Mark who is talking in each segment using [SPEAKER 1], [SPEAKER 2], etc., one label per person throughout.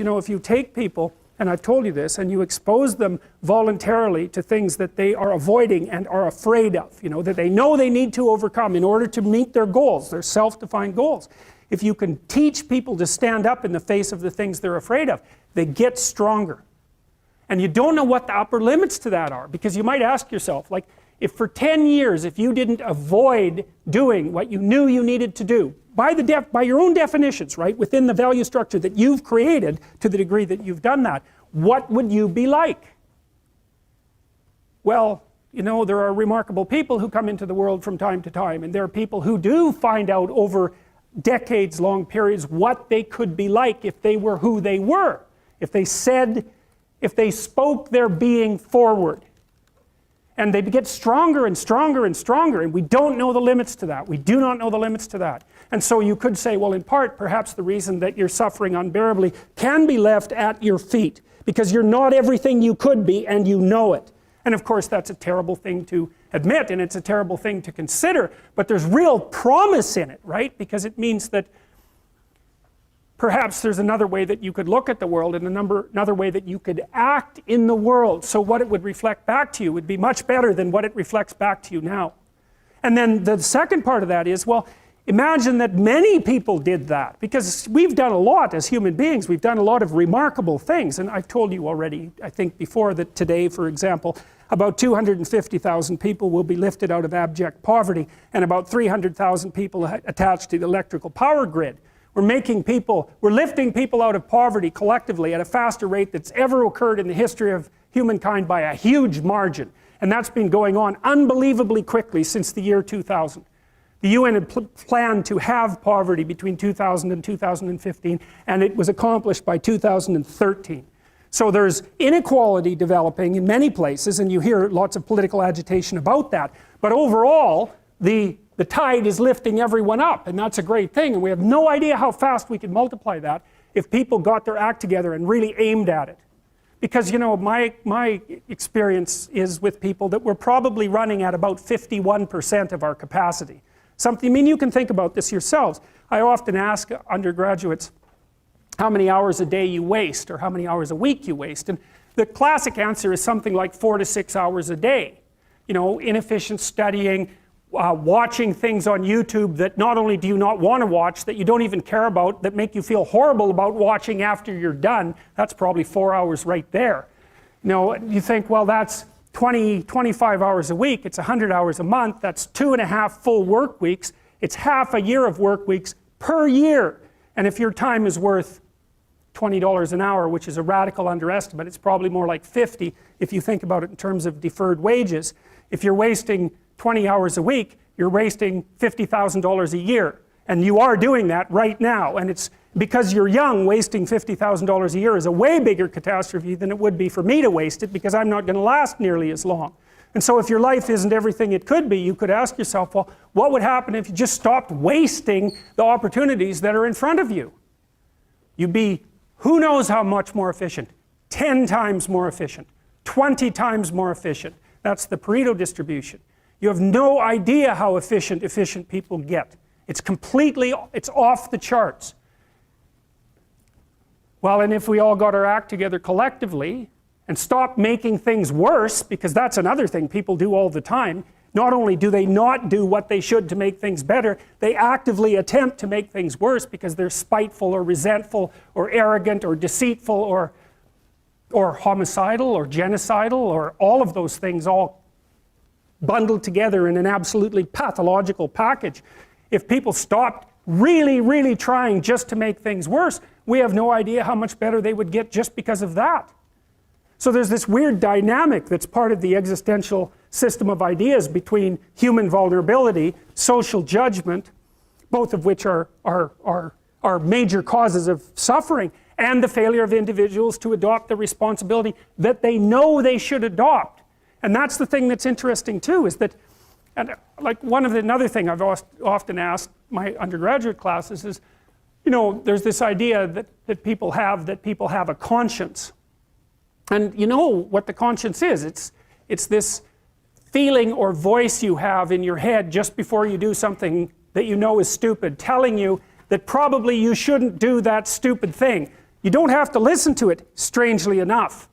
[SPEAKER 1] You know, if you take people, and I've told you this, and you expose them voluntarily to things that they are avoiding and are afraid of, you know, that they know they need to overcome in order to meet their goals, their self-defined goals. If you can teach people to stand up in the face of the things they're afraid of, they get stronger. And you don't know what the upper limits to that are, because you might ask yourself, like, if for 10 years, if you didn't avoid doing what you knew you needed to do, by your own definitions, right, within the value structure that you've created to the degree that you've done that, what would you be like? Well, you know, there are remarkable people who come into the world from time to time, and there are people who do find out over decades-long periods what they could be like if they were who they were, if they spoke their being forward. And they get stronger and stronger and stronger, and we don't know the limits to that. We do not know the limits to that. And so you could say, well, in part, perhaps the reason that you're suffering unbearably can be left at your feet, because you're not everything you could be, and you know it. And of course, that's a terrible thing to admit, and it's a terrible thing to consider, but there's real promise in it, right? Because it means that perhaps there's another way that you could look at the world, and another way that you could act in the world, so what it would reflect back to you would be much better than what it reflects back to you now. And then the second part of that is, well, imagine that many people did that, because we've done a lot as human beings. We've done a lot of remarkable things, and I've told you already, I think before, that today, for example, about 250,000 people will be lifted out of abject poverty, and about 300,000 people attached to the electrical power grid. We're lifting people out of poverty collectively at a faster rate that's ever occurred in the history of humankind by a huge margin. And that's been going on unbelievably quickly since the year 2000. The UN had planned to have poverty between 2000 and 2015, and it was accomplished by 2013. So there's inequality developing in many places, and you hear lots of political agitation about that. But overall, the tide is lifting everyone up, and that's a great thing, and we have no idea how fast we could multiply that if people got their act together and really aimed at it. Because, you know, my experience is with people that we're probably running at about 51% of our capacity. I mean, you can think about this yourselves. I often ask undergraduates how many hours a day you waste, or how many hours a week you waste, and the classic answer is something like 4 to 6 hours a day. You know, inefficient studying, watching things on YouTube that not only do you not want to watch, that you don't even care about, that make you feel horrible about watching after you're done. That's probably 4 hours right there. You know, you think, well, that's 25 hours a week, it's 100 hours a month, that's 2.5 full work weeks, it's half a year of work weeks per year. And if your time is worth $20 an hour, which is a radical underestimate, it's probably more like 50 if you think about it in terms of deferred wages. If you're wasting 20 hours a week, you're wasting $50,000 a year. And you are doing that right now. And it's because you're young, wasting $50,000 a year is a way bigger catastrophe than it would be for me to waste it, because I'm not going to last nearly as long. And so if your life isn't everything it could be, you could ask yourself, well, what would happen if you just stopped wasting the opportunities that are in front of you? You'd be, who knows how much more efficient? 10 times more efficient, 20 times more efficient. That's the Pareto distribution. You have no idea how efficient people get. It's off the charts. Well, and if we all got our act together collectively and stopped making things worse, because that's another thing people do all the time, not only do they not do what they should to make things better, they actively attempt to make things worse because they're spiteful or resentful or arrogant or deceitful or homicidal or genocidal, or all of those things all bundled together in an absolutely pathological package. If people stopped really, really trying just to make things worse, we have no idea how much better they would get just because of that. So there's this weird dynamic that's part of the existential system of ideas between human vulnerability, social judgment, both of which are major causes of suffering, and the failure of individuals to adopt the responsibility that they know they should adopt. And that's the thing that's interesting too, is that, and like another thing I've often asked my undergraduate classes is, you know, there's this idea that people have a conscience. And you know what the conscience is. It's this feeling or voice you have in your head just before you do something that you know is stupid, telling you that probably you shouldn't do that stupid thing. You don't have to listen to it, strangely enough.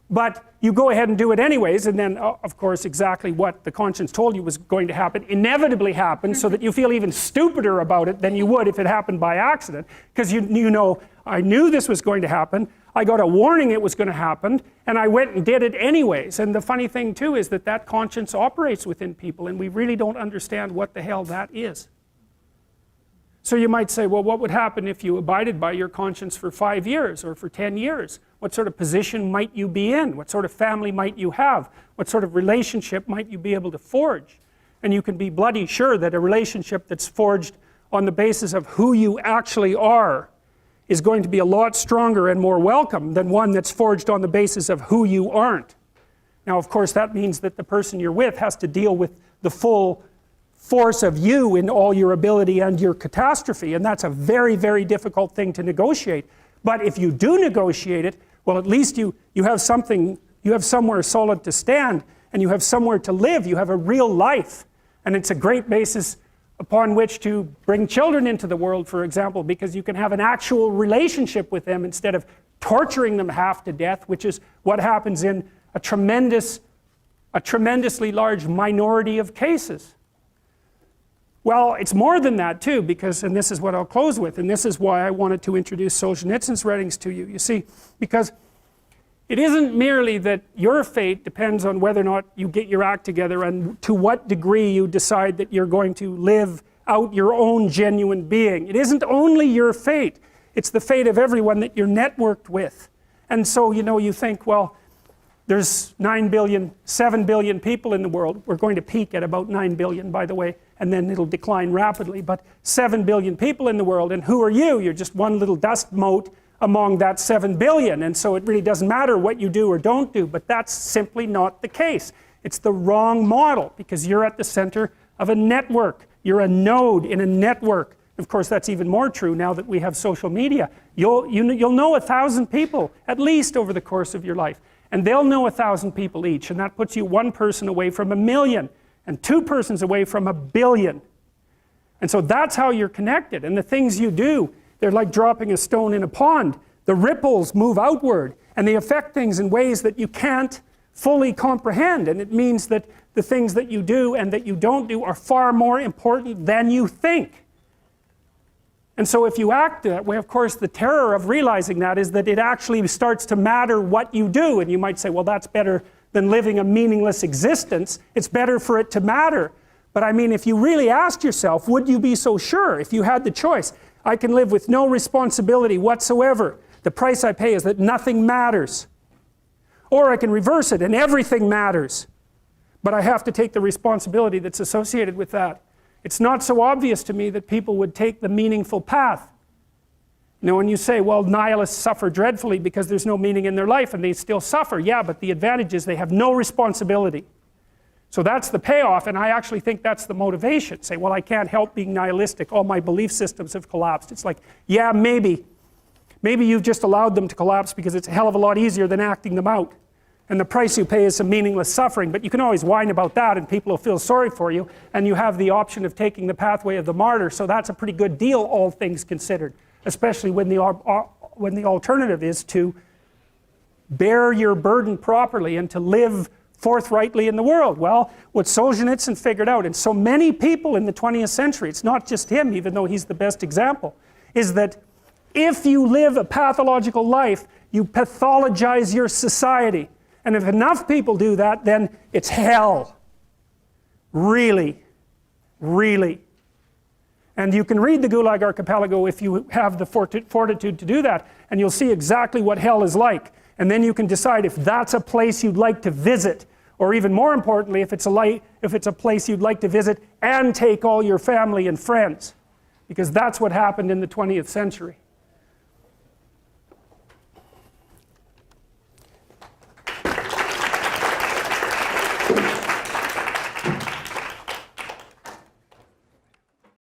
[SPEAKER 1] But you go ahead and do it anyways, and then, of course, exactly what the conscience told you was going to happen inevitably happens, so that you feel even stupider about it than you would if it happened by accident. Because you know, I knew this was going to happen, I got a warning it was going to happen, and I went and did it anyways. And the funny thing too is that that conscience operates within people, and we really don't understand what the hell that is. So you might say, well, what would happen if you abided by your conscience for 5 years or for 10 years? What sort of position might you be in? What sort of family might you have? What sort of relationship might you be able to forge? And you can be bloody sure that a relationship that's forged on the basis of who you actually are is going to be a lot stronger and more welcome than one that's forged on the basis of who you aren't. Now, of course, that means that the person you're with has to deal with the full force of you in all your ability and your catastrophe, and that's a very, very difficult thing to negotiate. But if you do negotiate it, well, at least you have something, you have somewhere solid to stand, and you have somewhere to live, you have a real life, and it's a great basis upon which to bring children into the world, for example, because you can have an actual relationship with them instead of torturing them half to death, which is what happens in a tremendously large minority of cases. Well, it's more than that too, because, and this is what I'll close with, and this is why I wanted to introduce Solzhenitsyn's writings to you. You see, because it isn't merely that your fate depends on whether or not you get your act together and to what degree you decide that you're going to live out your own genuine being. It isn't only your fate, it's the fate of everyone that you're networked with. And so, you know, you think, well, there's 9 billion, 7 billion people in the world. We're going to peak at about 9 billion, by the way, and then it'll decline rapidly. But 7 billion people in the world, and who are you? You're just one little dust mote among that 7 billion. And so it really doesn't matter what you do or don't do, but that's simply not the case. It's the wrong model, because you're at the center of a network. You're a node in a network. Of course, that's even more true now that we have social media. You'll know 1,000 people, at least, over the course of your life. And they'll know 1,000 people each, and that puts you one person away from 1 million, and 2 persons away from 1 billion. And so that's how you're connected. And the things you do, they're like dropping a stone in a pond. The ripples move outward, and they affect things in ways that you can't fully comprehend. And it means that the things that you do and that you don't do are far more important than you think. And so if you act that way, of course, the terror of realizing that is that it actually starts to matter what you do. And you might say, well, that's better than living a meaningless existence. It's better for it to matter. But I mean, if you really asked yourself, would you be so sure if you had the choice? I can live with no responsibility whatsoever. The price I pay is that nothing matters. Or I can reverse it and everything matters. But I have to take the responsibility that's associated with that. It's not so obvious to me that people would take the meaningful path. You know, when you say, well, nihilists suffer dreadfully because there's no meaning in their life, and they still suffer. Yeah, but the advantage is they have no responsibility. So that's the payoff, and I actually think that's the motivation. Say, well, I can't help being nihilistic. All my belief systems have collapsed. It's like, yeah, maybe. Maybe you've just allowed them to collapse because it's a hell of a lot easier than acting them out. And the price you pay is some meaningless suffering, but you can always whine about that and people will feel sorry for you, and you have the option of taking the pathway of the martyr, so that's a pretty good deal, all things considered, especially when the alternative is to bear your burden properly and to live forthrightly in the world. Well, what Solzhenitsyn figured out, and so many people in the 20th century, it's not just him, even though he's the best example, is that if you live a pathological life, you pathologize your society. And if enough people do that, then it's hell. Really. Really. And you can read the Gulag Archipelago if you have the fortitude to do that, and you'll see exactly what hell is like. And then you can decide if that's a place you'd like to visit, or even more importantly, if it's a place you'd like to visit and take all your family and friends. Because that's what happened in the 20th century.